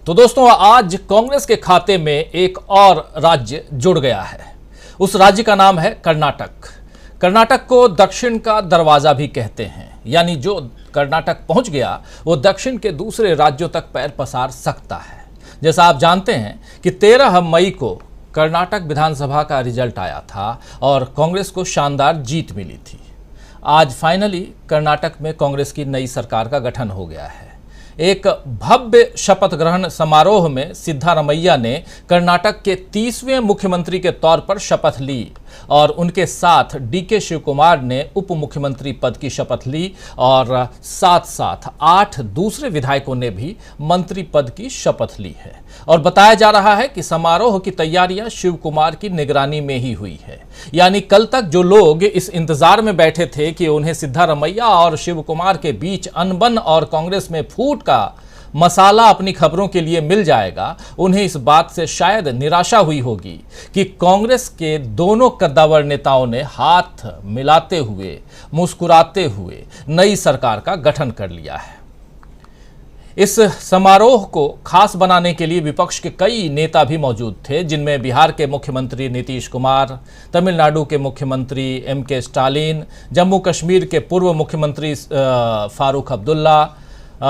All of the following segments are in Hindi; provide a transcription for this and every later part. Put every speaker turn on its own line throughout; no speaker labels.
तो दोस्तों, आज कांग्रेस के खाते में एक और राज्य जुड़ गया है। उस राज्य का नाम है कर्नाटक। कर्नाटक को दक्षिण का दरवाजा भी कहते हैं, यानी जो कर्नाटक पहुंच गया वो दक्षिण के दूसरे राज्यों तक पैर पसार सकता है। जैसा आप जानते हैं कि 13 मई को कर्नाटक विधानसभा का रिजल्ट आया था और कांग्रेस को शानदार जीत मिली थी। आज फाइनली कर्नाटक में कांग्रेस की नई सरकार का गठन हो गया है। एक भव्य शपथ ग्रहण समारोह में सिद्धारमैया ने कर्नाटक के 30वें मुख्यमंत्री के तौर पर शपथ ली और उनके साथ डीके शिव कुमार ने उप मुख्यमंत्री पद की शपथ ली और साथ साथ 8 दूसरे विधायकों ने भी मंत्री पद की शपथ ली है। और बताया जा रहा है कि समारोह की तैयारियां शिव कुमार की निगरानी में ही हुई है। यानी कल तक जो लोग इस इंतजार में बैठे थे कि उन्हें सिद्धारमैया और शिव कुमार के बीच अनबन और कांग्रेस में फूट का मसाला अपनी खबरों के लिए मिल जाएगा, उन्हें इस बात से शायद निराशा हुई होगी कि कांग्रेस के दोनों कद्दावर नेताओं ने हाथ मिलाते हुए, मुस्कुराते हुए नई सरकार का गठन कर लिया है। इस समारोह को खास बनाने के लिए विपक्ष के कई नेता भी मौजूद थे, जिनमें बिहार के मुख्यमंत्री नीतीश कुमार, तमिलनाडु के मुख्यमंत्री MK स्टालिन, जम्मू कश्मीर के पूर्व मुख्यमंत्री फारूक अब्दुल्ला,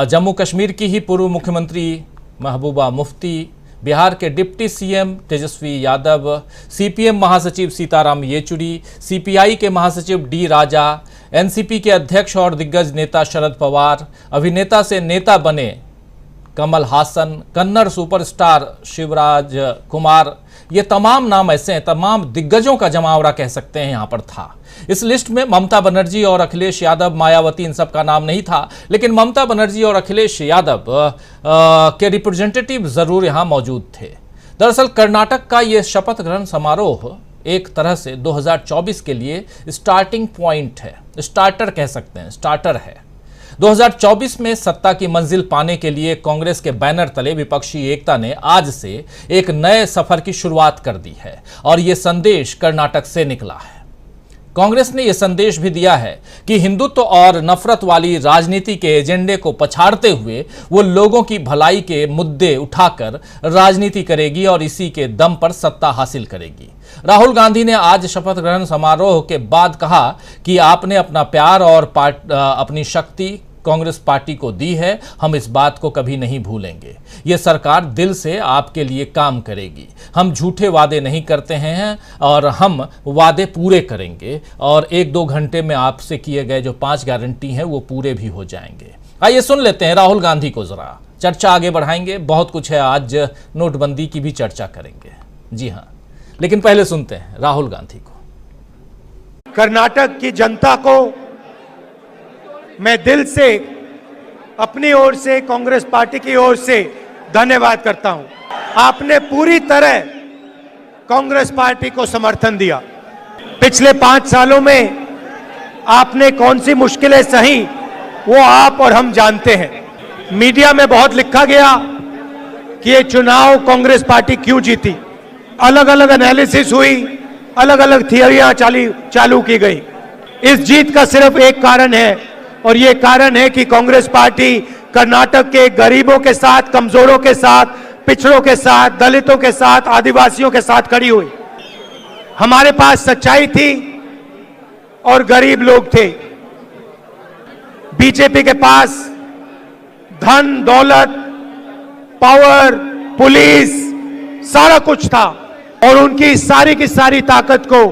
जम्मू कश्मीर की ही पूर्व मुख्यमंत्री महबूबा मुफ्ती, बिहार के deputy CM Tejashwi Yadav, CPM महासचिव सीताराम येचुरी, CPI के महासचिव D राजा, NCP के अध्यक्ष और दिग्गज नेता शरद पवार, अभिनेता से नेता बने कमल हासन, कन्नड़ सुपरस्टार शिवराज कुमार, ये तमाम नाम ऐसे हैं, तमाम दिग्गजों का जमावड़ा कह सकते हैं यहाँ पर था। इस लिस्ट में ममता बनर्जी और अखिलेश यादव, मायावती, इन सब का नाम नहीं था, लेकिन ममता बनर्जी और अखिलेश यादव के रिप्रेजेंटेटिव जरूर यहाँ मौजूद थे। दरअसल कर्नाटक का ये शपथ ग्रहण समारोह एक तरह से 2024 के लिए स्टार्टिंग पॉइंट है, स्टार्टर कह सकते हैं, स्टार्टर है। 2024 में सत्ता की मंजिल पाने के लिए कांग्रेस के बैनर तले विपक्षी एकता ने आज से एक नए सफर की शुरुआत कर दी है और ये संदेश कर्नाटक से निकला है। कांग्रेस ने यह संदेश भी दिया है कि हिंदुत्व और नफरत वाली राजनीति के एजेंडे को पछाड़ते हुए वो लोगों की भलाई के मुद्दे उठाकर राजनीति करेगी और इसी के दम पर सत्ता हासिल करेगी। राहुल गांधी ने आज शपथ ग्रहण समारोह के बाद कहा कि आपने अपना प्यार और अपनी शक्ति कांग्रेस पार्टी को दी है, हम इस बात को कभी नहीं भूलेंगे। ये सरकार दिल से आपके लिए काम करेगी। हम झूठे वादे नहीं करते हैं और हम वादे पूरे करेंगे और 1-2 घंटे में आपसे किए गए जो 5 गारंटी हैं वो पूरे भी हो जाएंगे। आइए सुन लेते हैं राहुल गांधी को, जरा चर्चा आगे बढ़ाएंगे। बहुत कुछ है, आज नोटबंदी की भी चर्चा करेंगे। जी हाँ, लेकिन पहले सुनते हैं राहुल गांधी को।
कर्नाटक की जनता को मैं दिल से, अपनी ओर से, कांग्रेस पार्टी की ओर से धन्यवाद करता हूं। आपने पूरी तरह कांग्रेस पार्टी को समर्थन दिया। पिछले 5 सालों में आपने कौन सी मुश्किलें सही वो आप और हम जानते हैं। मीडिया में बहुत लिखा गया कि ये चुनाव कांग्रेस पार्टी क्यों जीती। अलग अलग एनालिसिस हुई, अलग अलग थियरियां चालू की गई। इस जीत का सिर्फ एक कारण है और ये कारण है कि कांग्रेस पार्टी कर्नाटक के गरीबों के साथ, कमजोरों के साथ, पिछड़ों के साथ, दलितों के साथ, आदिवासियों के साथ खड़ी हुई। हमारे पास सच्चाई थी और गरीब लोग थे। बीजेपी के पास धन, दौलत, पावर, पुलिस, सारा कुछ था और उनकी सारी की सारी ताकत को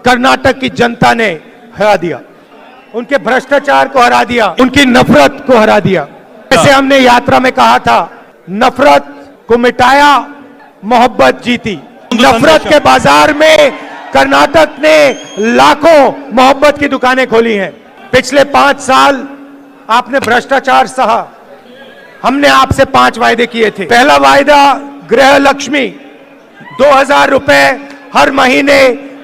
कर्नाटक की जनता ने हरा दिया। उनके भ्रष्टाचार को हरा दिया, उनकी नफरत को हरा दिया। जैसे हमने यात्रा में कहा था, नफरत को मिटाया, मोहब्बत जीती। नफरत के बाजार में कर्नाटक ने लाखों मोहब्बत की दुकानें खोली हैं। पिछले 5 साल आपने भ्रष्टाचार सहा। हमने आपसे 5 वायदे किए थे। पहला वायदा गृह लक्ष्मी, 2000 रुपए हर महीने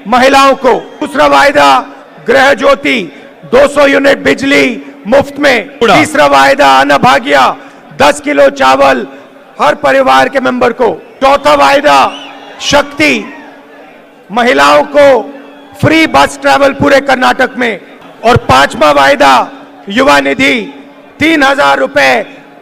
महिलाओं को। दूसरा वायदा गृह ज्योति, 200 यूनिट बिजली मुफ्त में। तीसरा वायदा अन्नभाग्य, 10 किलो चावल हर परिवार के मेंबर को। चौथा वायदा शक्ति, महिलाओं को फ्री बस ट्रैवल पूरे कर्नाटक में। और 5वां वायदा युवा निधि, 3000 रुपए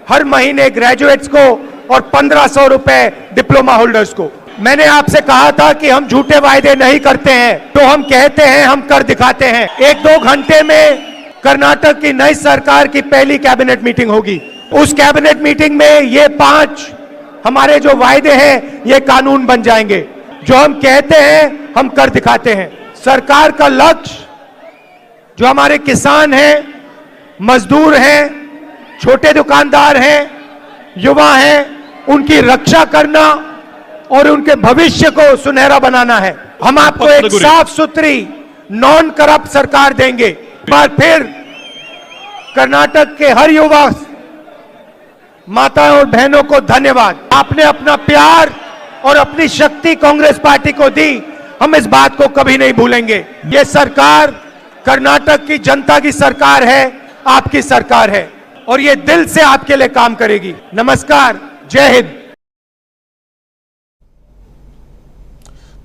हर महीने ग्रेजुएट्स को और 1500 रुपए डिप्लोमा होल्डर्स को। मैंने आपसे कहा था कि हम झूठे वायदे नहीं करते हैं, तो हम कहते हैं, हम कर दिखाते हैं। 1-2 घंटे में कर्नाटक की नई सरकार की पहली कैबिनेट मीटिंग होगी। उस कैबिनेट मीटिंग में ये 5 हमारे जो वायदे हैं ये कानून बन जाएंगे। जो हम कहते हैं हम कर दिखाते हैं। सरकार का लक्ष्य जो हमारे किसान हैं, मजदूर हैं, छोटे दुकानदार हैं, युवा हैं, उनकी रक्षा करना और उनके भविष्य को सुनहरा बनाना है। हम आपको एक साफ सुथरी नॉन करप्ट सरकार देंगे। एक बार फिर कर्नाटक के हर युवा माताओं और बहनों को धन्यवाद। आपने अपना प्यार और अपनी शक्ति कांग्रेस पार्टी को दी, हम इस बात को कभी नहीं भूलेंगे। ये सरकार कर्नाटक की जनता की सरकार है, आपकी सरकार है और ये दिल से आपके लिए काम करेगी। नमस्कार, जय हिंद।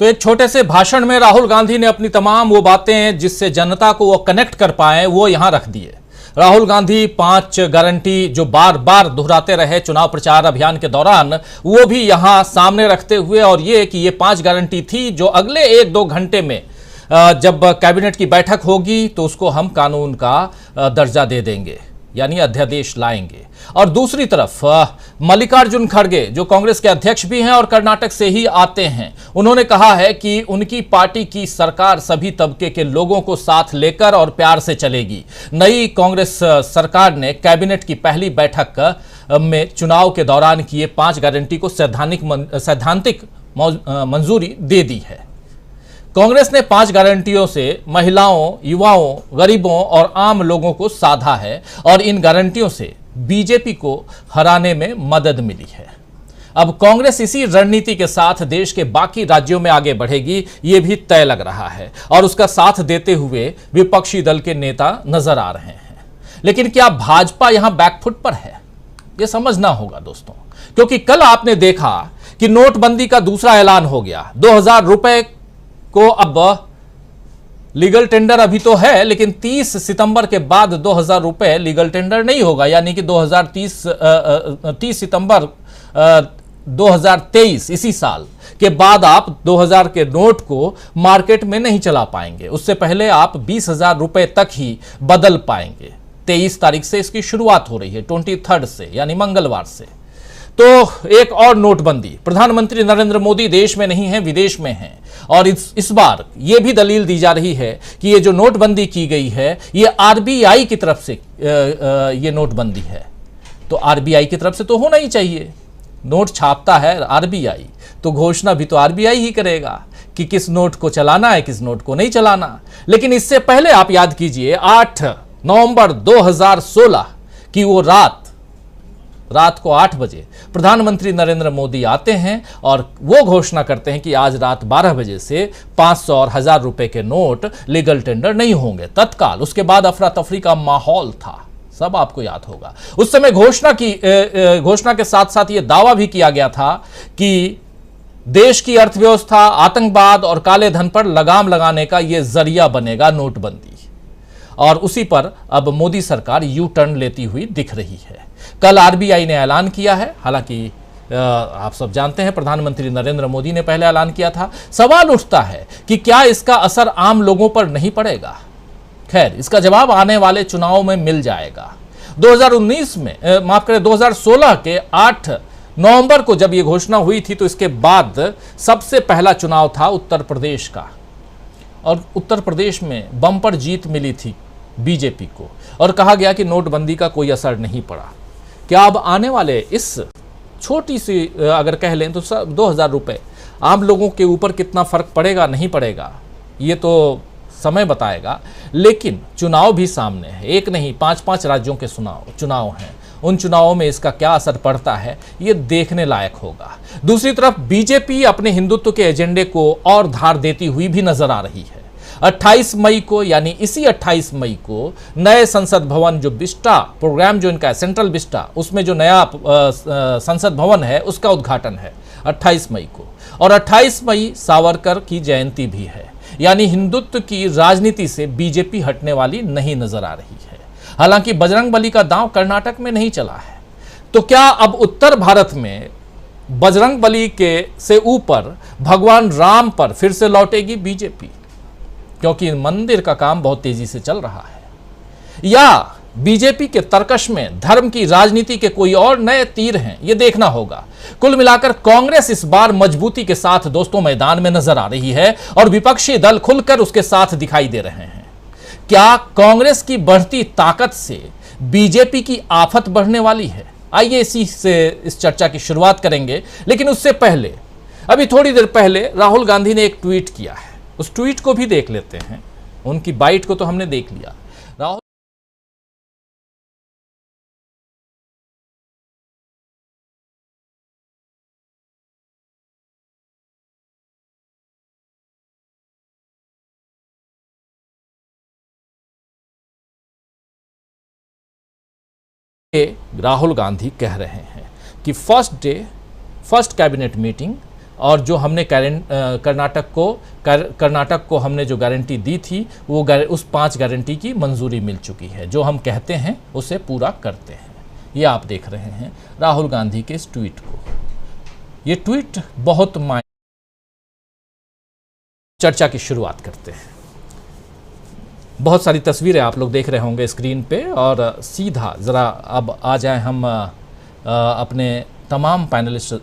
तो एक छोटे से भाषण में राहुल गांधी ने अपनी तमाम वो बातें जिससे जनता को वो कनेक्ट कर पाए वो यहां रख दिए। राहुल गांधी 5 गारंटी जो बार बार दोहराते रहे चुनाव प्रचार अभियान के दौरान, वो भी यहां सामने रखते हुए, और ये कि ये 5 गारंटी थी जो अगले 1-2 घंटे में जब कैबिनेट की बैठक होगी तो उसको हम कानून का दर्जा दे देंगे, यानी अध्यादेश लाएंगे। और दूसरी तरफ मल्लिकार्जुन खड़गे जो कांग्रेस के अध्यक्ष भी हैं और कर्नाटक से ही आते हैं, उन्होंने कहा है कि उनकी पार्टी की सरकार सभी तबके के लोगों को साथ लेकर और प्यार से चलेगी। नई कांग्रेस सरकार ने कैबिनेट की पहली बैठक में चुनाव के दौरान किए 5 गारंटी को सैद्धांतिक मंजूरी दे दी है। कांग्रेस ने 5 गारंटियों से महिलाओं, युवाओं, गरीबों और आम लोगों को साधा है और इन गारंटियों से बीजेपी को हराने में मदद मिली है। अब कांग्रेस इसी रणनीति के साथ देश के बाकी राज्यों में आगे बढ़ेगी, ये भी तय लग रहा है और उसका साथ देते हुए विपक्षी दल के नेता नजर आ रहे हैं। लेकिन क्या भाजपा यहां बैकफुट पर है? यह समझना होगा दोस्तों, क्योंकि कल आपने देखा कि नोटबंदी का दूसरा ऐलान हो गया। 2000 रुपए को अब लीगल टेंडर अभी तो है, लेकिन 30 सितंबर के बाद 2000 रुपए लीगल टेंडर नहीं होगा, यानी कि 30 सितंबर 2023 इसी साल के बाद आप 2000 के नोट को मार्केट में नहीं चला पाएंगे। उससे पहले आप 20,000 रुपए तक ही बदल पाएंगे। 23 तारीख से इसकी शुरुआत हो रही है, 23 से, यानी मंगलवार से। तो एक और नोटबंदी। प्रधानमंत्री नरेंद्र मोदी देश में नहीं है, विदेश में हैं, और इस बार यह भी दलील दी जा रही है कि ये जो नोटबंदी की गई है ये आरबीआई की तरफ से ये नोटबंदी है। तो आरबीआई की तरफ से तो होना ही चाहिए। नोट छापता है आरबीआई, तो घोषणा भी तो आरबीआई ही करेगा कि किस नोट को चलाना है, किस नोट को नहीं चलाना। लेकिन इससे पहले आप याद कीजिए 8 नवंबर 2016 की वो रात को 8 बजे प्रधानमंत्री नरेंद्र मोदी आते हैं और वो घोषणा करते हैं कि आज रात 12 बजे से 500 और 1000 रुपए के नोट लीगल टेंडर नहीं होंगे तत्काल। उसके बाद अफरा तफरी का माहौल था, सब आपको याद होगा। उस समय घोषणा के साथ साथ ये दावा भी किया गया था कि देश की अर्थव्यवस्था, आतंकवाद और काले धन पर लगाम लगाने का यह जरिया बनेगा नोटबंदी। और उसी पर अब मोदी सरकार यू टर्न लेती हुई दिख रही है। कल आरबीआई ने ऐलान किया है, हालांकि आप सब जानते हैं प्रधानमंत्री नरेंद्र मोदी ने पहले ऐलान किया था। सवाल उठता है कि क्या इसका असर आम लोगों पर नहीं पड़ेगा? खैर, इसका जवाब आने वाले चुनाव में मिल जाएगा। 2016 के 8 नवंबर को जब यह घोषणा हुई थी तो इसके बाद सबसे पहला चुनाव था उत्तर प्रदेश का, और उत्तर प्रदेश में बम्पर जीत मिली थी बीजेपी को और कहा गया कि नोटबंदी का कोई असर नहीं पड़ा। क्या अब आने वाले इस छोटी सी अगर कह लें तो 2000 रुपए आम लोगों के ऊपर कितना फर्क पड़ेगा नहीं पड़ेगा ये तो समय बताएगा। लेकिन चुनाव भी सामने है, एक नहीं 5-5 राज्यों के चुनाव हैं। उन चुनावों में इसका क्या असर पड़ता है ये देखने लायक होगा। दूसरी तरफ बीजेपी अपने हिंदुत्व के एजेंडे को और धार देती हुई भी नजर आ रही है। 28 मई को, यानी इसी 28 मई को नए संसद भवन जो बिस्टा प्रोग्राम जो इनका है, सेंट्रल बिस्टा, उसमें जो नया संसद भवन है उसका उद्घाटन है 28 मई को। और 28 मई सावरकर की जयंती भी है, यानी हिंदुत्व की राजनीति से बीजेपी हटने वाली नहीं नजर आ रही है। हालांकि बजरंगबली का दांव कर्नाटक में नहीं चला है। तो क्या अब उत्तर भारत में बजरंगबली के से ऊपर भगवान राम पर फिर से लौटेगी बीजेपी, क्योंकि मंदिर का काम बहुत तेजी से चल रहा है, या बीजेपी के तर्कश में धर्म की राजनीति के कोई और नए तीर हैं, यह देखना होगा। कुल मिलाकर कांग्रेस इस बार मजबूती के साथ दोस्तों मैदान में नजर आ रही है और विपक्षी दल खुलकर उसके साथ दिखाई दे रहे हैं। क्या कांग्रेस की बढ़ती ताकत से बीजेपी की आफत बढ़ने वाली है? आइए इस चर्चा की शुरुआत करेंगे, लेकिन उससे पहले अभी थोड़ी देर पहले राहुल गांधी ने एक ट्वीट किया है, उस ट्वीट को भी देख लेते हैं। उनकी बाइट को तो हमने देख लिया। राहुल राहुल गांधी कह रहे हैं कि फर्स्ट कैबिनेट मीटिंग और जो हमने कर्नाटक को हमने जो गारंटी दी थी वो उस 5 गारंटी की मंजूरी मिल चुकी है। जो हम कहते हैं उसे पूरा करते हैं। ये आप देख रहे हैं राहुल गांधी के इस ट्वीट को। ये ट्वीट बहुत चर्चा की शुरुआत करते हैं। बहुत सारी तस्वीरें आप लोग देख रहे होंगे स्क्रीन पे, और सीधा ज़रा अब आ जाए हम अपने तमाम पैनलिस्ट